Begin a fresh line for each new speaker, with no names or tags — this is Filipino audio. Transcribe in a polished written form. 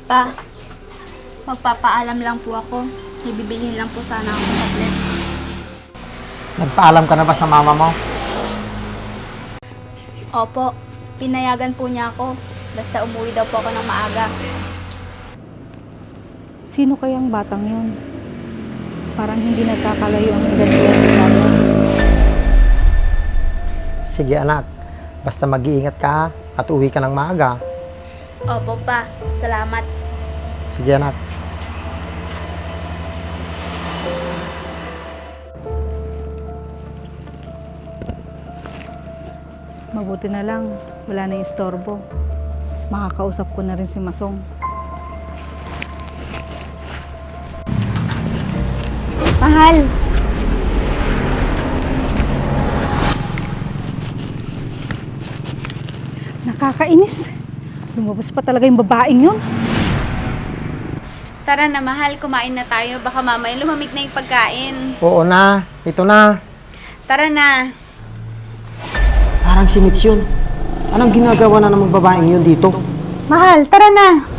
Pa, magpapaalam lang po ako. May bibilhin lang po sana ako sa saglit.
Nagpaalam ka na ba sa mama mo?
Opo, pinayagan po niya ako. Basta umuwi daw po ako ng maaga.
Sino kayang batang yun? Parang hindi nagkakalayo ang edad nila.
Sige anak, basta mag-iingat ka at uwi ka ng maaga.
Opo pa, salamat.
Sige anak.
Mabuti na lang, wala na yung istorbo. Makakausap ko na rin si Masong.
Mahal!
Nakakainis. Lumabas pa talaga yung babaeng yun.
Tara na mahal, kumain na tayo. Baka mamaya lumamig na yung pagkain.
Oo na, ito na.
Tara na.
Parang si Mitch yun. Anong ginagawa na ng babaeng yun dito?
Mahal, tara na.